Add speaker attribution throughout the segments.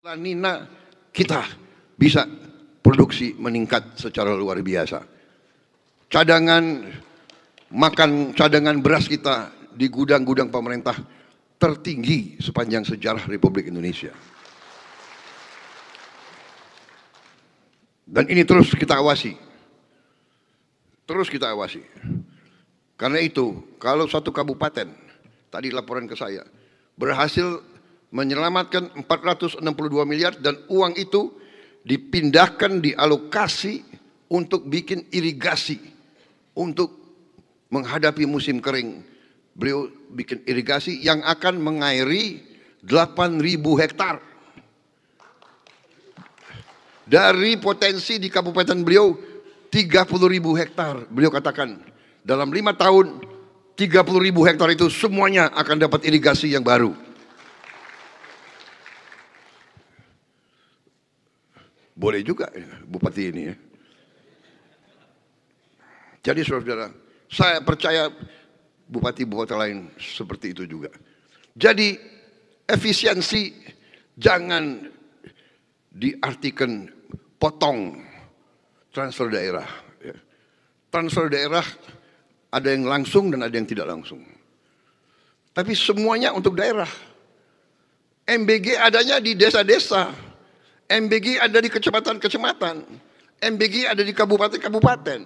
Speaker 1: La Nina kita bisa produksi meningkat secara luar biasa. Cadangan beras kita di gudang-gudang pemerintah tertinggi sepanjang sejarah Republik Indonesia. Dan ini terus kita awasi. Terus kita awasi. Karena itu, kalau satu kabupaten, tadi laporan ke saya, berhasil menyelamatkan 462 miliar dan uang itu dipindahkan, dialokasi untuk bikin irigasi, untuk menghadapi musim kering. Beliau bikin irigasi yang akan mengairi 8.000 hektar. Dari potensi di kabupaten beliau 30.000 hektar. Beliau katakan dalam 5 tahun 30.000 hektar itu semuanya akan dapat irigasi yang baru. Boleh juga bupati ini ya. Jadi saudara-saudara, saya percaya bupati-bupati lain seperti itu juga. Jadi efisiensi jangan diartikan potong transfer daerah. Transfer daerah ada yang langsung dan ada yang tidak langsung. Tapi semuanya untuk daerah. MBG adanya di desa-desa. MBG ada di kecamatan-kecamatan. MBG ada di kabupaten-kabupaten.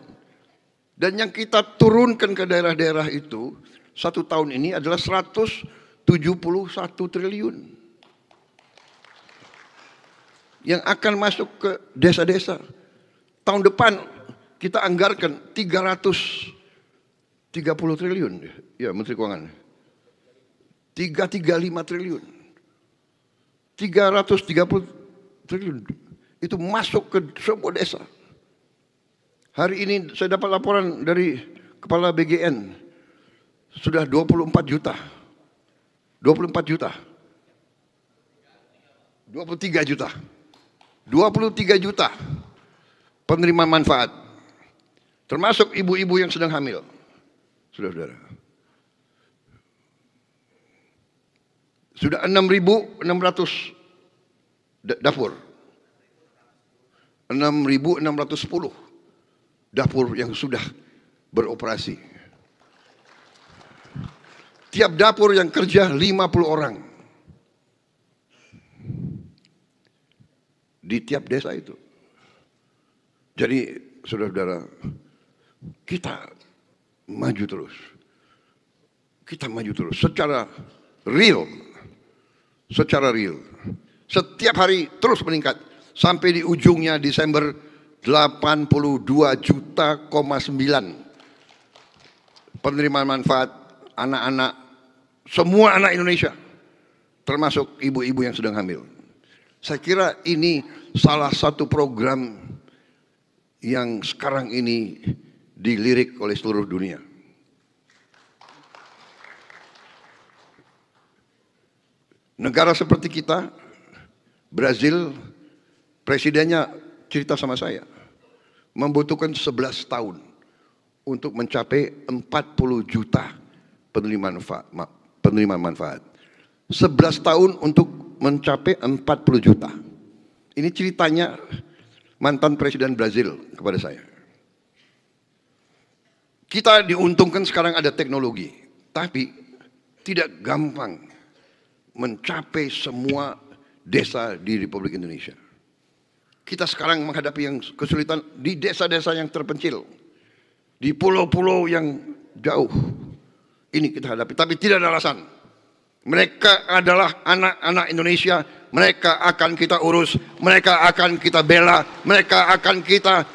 Speaker 1: Dan yang kita turunkan ke daerah-daerah itu 1 tahun ini adalah 171 triliun. Yang akan masuk ke desa-desa. Tahun depan kita anggarkan 330 triliun. Ya, Menteri Keuangan. 335 triliun. 330 triliun itu masuk ke semua desa. Hari ini saya dapat laporan dari Kepala BGN sudah 24 juta. 23 juta. 23 juta penerima manfaat. Termasuk ibu-ibu yang sedang hamil. Saudara-saudara. Sudah 6.600 dapur. 6.610 dapur yang sudah beroperasi. Tiap dapur yang kerja 50 orang. Di tiap desa itu. Jadi saudara-saudara, kita maju terus. Kita maju terus secara real. Secara real. Setiap hari terus meningkat sampai di ujungnya Desember 82,9 juta penerima manfaat anak-anak, semua anak Indonesia, termasuk ibu-ibu yang sedang hamil. Saya kira ini salah satu program yang sekarang ini dilirik oleh seluruh dunia. Negara seperti kita, Brazil, presidennya cerita sama saya, membutuhkan 11 tahun untuk mencapai 40 juta penerima manfaat. 11 tahun untuk mencapai 40 juta. Ini ceritanya mantan presiden Brazil kepada saya. Kita diuntungkan sekarang ada teknologi, tapi tidak gampang mencapai semua desa di Republik Indonesia. Kita sekarang menghadapi yang kesulitan di desa-desa yang terpencil, di pulau-pulau yang jauh. Ini kita hadapi, tapi tidak ada alasan. Mereka adalah anak-anak Indonesia, mereka akan kita urus, mereka akan kita bela, mereka akan kita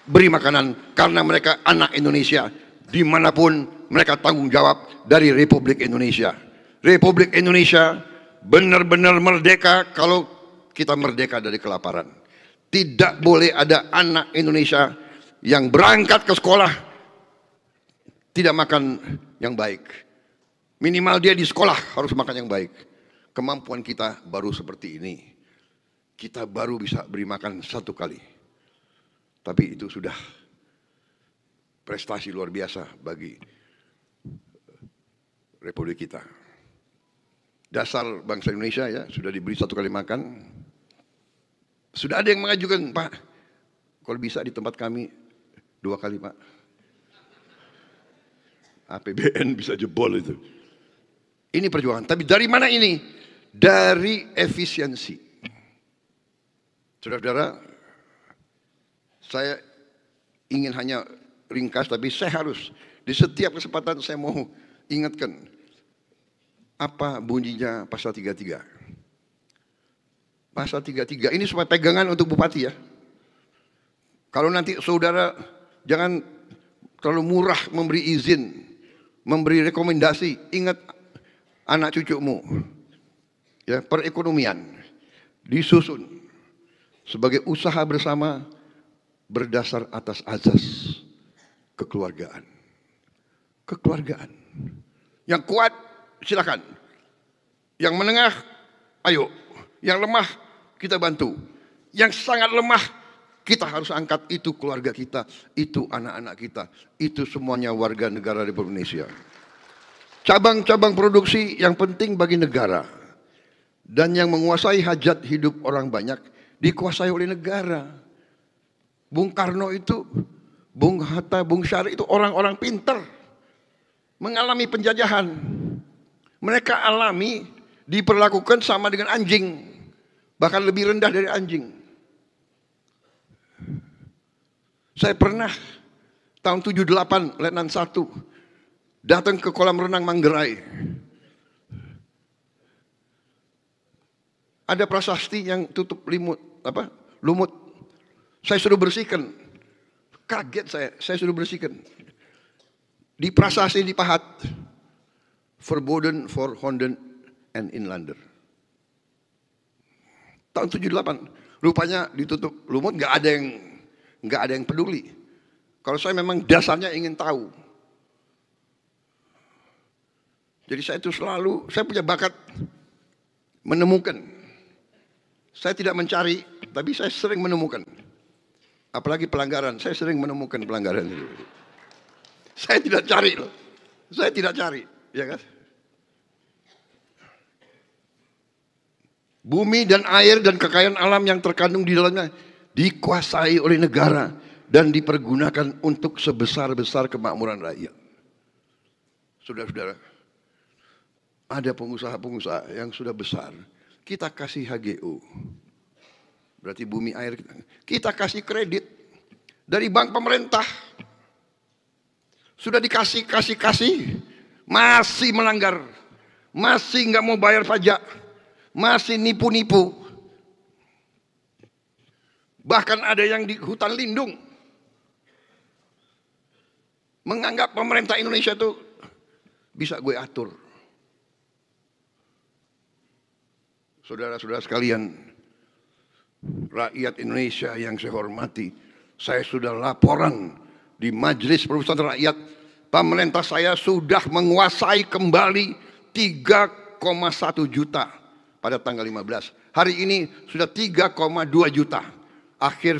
Speaker 1: beri makanan, karena mereka anak Indonesia. Dimanapun mereka tanggung jawab dari Republik Indonesia. Republik Indonesia benar-benar merdeka kalau kita merdeka dari kelaparan. Tidak boleh ada anak Indonesia yang berangkat ke sekolah tidak makan yang baik. Minimal dia di sekolah harus makan yang baik. Kemampuan kita baru seperti ini. Kita baru bisa beri makan 1 kali. Tapi itu sudah prestasi luar biasa bagi Republik kita. Dasar bangsa Indonesia ya sudah diberi 1 kali makan. Sudah ada yang mengajukan, Pak, kalau bisa di tempat kami 2 kali, Pak. APBN bisa jebol itu. Ini perjuangan. Tapi dari mana ini? Dari efisiensi. Saudara-saudara, saya ingin hanya ringkas, tapi saya harus di setiap kesempatan saya mau ingatkan apa bunyinya pasal 33. Pasal 33 ini supaya pegangan untuk bupati ya. Kalau nanti saudara jangan terlalu murah memberi izin, memberi rekomendasi, ingat anak cucumu. Ya, perekonomian disusun sebagai usaha bersama berdasar atas azas kekeluargaan. Kekeluargaan. Yang kuat silakan. Yang menengah ayo. Yang lemah kita bantu. Yang sangat lemah kita harus angkat, itu keluarga kita, itu anak-anak kita, itu semuanya warga negara Republik Indonesia. Cabang-cabang produksi yang penting bagi negara dan yang menguasai hajat hidup orang banyak dikuasai oleh negara. Bung Karno itu, Bung Hatta, Bung Syarif itu orang-orang pintar, mengalami penjajahan. Mereka alami diperlakukan sama dengan anjing, bahkan lebih rendah dari anjing. Saya pernah tahun 78 Letnan 1 datang ke kolam renang Manggarai. Ada prasasti yang tutup lumut. Saya suruh bersihkan. Kaget saya suruh bersihkan. Di prasasti dipahat. Verboden for Honden and Inlander. Tahun 78. Rupanya ditutup lumut, nggak ada yang peduli. Kalau saya memang dasarnya ingin tahu. Jadi saya itu saya punya bakat menemukan. Saya tidak mencari, tapi saya sering menemukan. Apalagi pelanggaran, saya sering menemukan pelanggaran itu. Saya tidak cari loh. Saya tidak cari, ya kan? Bumi dan air dan kekayaan alam yang terkandung di dalamnya dikuasai oleh negara dan dipergunakan untuk sebesar-besar kemakmuran rakyat. Saudara-saudara, ada pengusaha-pengusaha yang sudah besar, kita kasih HGO, berarti bumi air kita kasih kredit dari bank pemerintah, sudah dikasih, masih melanggar, masih nggak mau bayar pajak, masih nipu-nipu. Bahkan ada yang di hutan lindung menganggap pemerintah Indonesia itu bisa gue atur. Saudara-saudara sekalian, rakyat Indonesia yang saya hormati, saya sudah laporan di Majelis Permusyawaratan Rakyat, pemerintah saya sudah menguasai kembali 3,1 juta pada tanggal 15. Hari ini sudah 3,2 juta. Akhir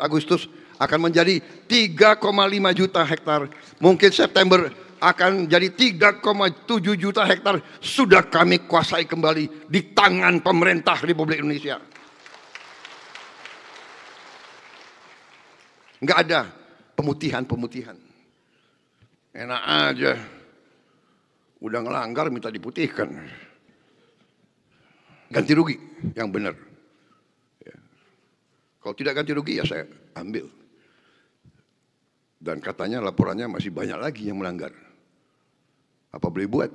Speaker 1: Agustus akan menjadi 3,5 juta hektar. Mungkin September akan jadi 3,7 juta hektar. Sudah kami kuasai kembali di tangan pemerintah Republik Indonesia. Enggak ada pemutihan. Enak aja. Udah ngelanggar minta diputihkan. Ganti rugi yang benar. Kalau tidak ganti rugi ya saya ambil. Dan katanya laporannya masih banyak lagi yang melanggar. Apa boleh buat?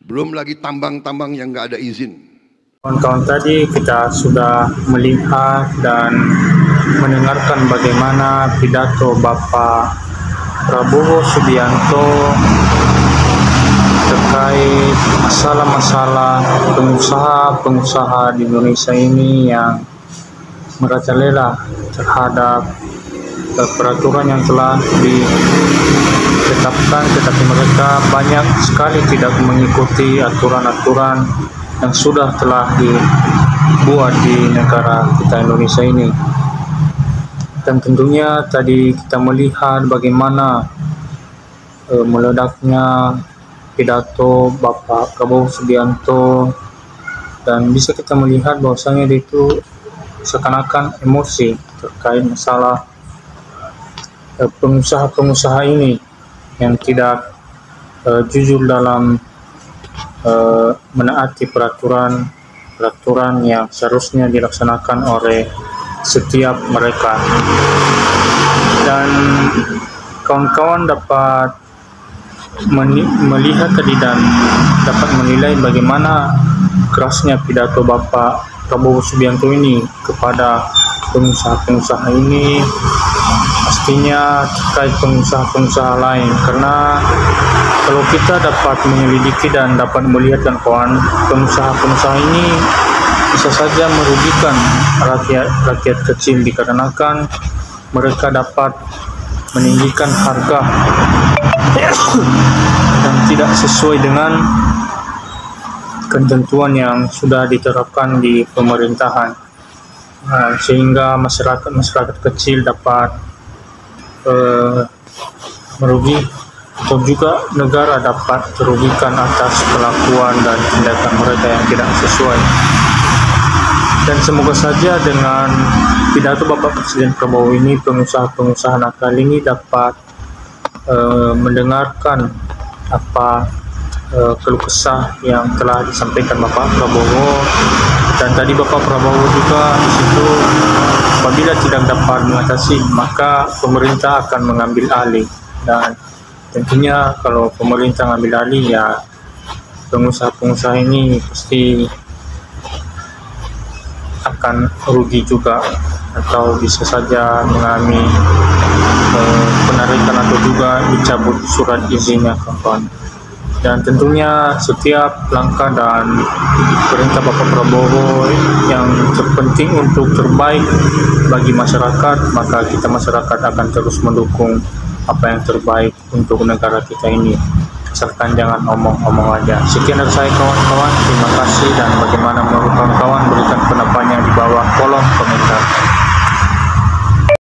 Speaker 1: Belum lagi tambang-tambang yang nggak ada izin.
Speaker 2: Kawan-kawan, tadi kita sudah melihat dan mendengarkan bagaimana pidato Bapak Prabowo Subianto terkait masalah-masalah pengusaha-pengusaha di Indonesia ini yang merajalela terhadap peraturan yang telah ditetapkan, tetapi mereka banyak sekali tidak mengikuti aturan-aturan yang sudah telah dibuat di negara kita Indonesia ini. Dan tentunya tadi kita melihat bagaimana meledaknya pidato Bapak Prabowo Subianto dan bisa kita melihat bahwasanya dia itu seakan-akan emosi terkait masalah pengusaha-pengusaha ini yang tidak jujur dalam menaati peraturan yang seharusnya dilaksanakan oleh setiap mereka. Dan kawan-kawan dapat melihat tadi dan dapat menilai bagaimana kerasnya pidato Bapak Prabowo Subianto ini kepada pengusaha-pengusaha ini, pastinya terkait pengusaha-pengusaha lain, karena kalau kita dapat menyelidiki dan dapat melihat kawan, pengusaha-pengusaha ini bisa saja merugikan rakyat kecil dikarenakan mereka dapat meninggikan harga dan tidak sesuai dengan ketentuan yang sudah diterapkan di pemerintahan, sehingga masyarakat kecil dapat merugi, atau juga negara dapat merugikan atas kelakuan dan tindakan mereka yang tidak sesuai. Dan semoga saja dengan pidato Bapak Presiden Prabowo ini, pengusaha-pengusaha nakal ini dapat mendengarkan apa keluh kesah yang telah disampaikan Bapak Prabowo. Dan tadi Bapak Prabowo juga di situ, apabila tidak dapat mengatasi maka pemerintah akan mengambil alih, dan tentunya kalau pemerintah mengambil alih ya pengusaha-pengusaha ini pasti akan rugi juga, atau bisa saja mengalami penarikan atau juga dicabut surat izinnya, kawan. Dan tentunya setiap langkah dan perintah Bapak Prabowo yang terpenting untuk terbaik bagi masyarakat, maka kita masyarakat akan terus mendukung apa yang terbaik untuk negara kita ini. Asalkan jangan omong-omong aja. Sekian dari saya kawan-kawan, terima kasih, dan bagaimana menurut kawan-kawan berikan pendapatnya di bawah kolom komentar.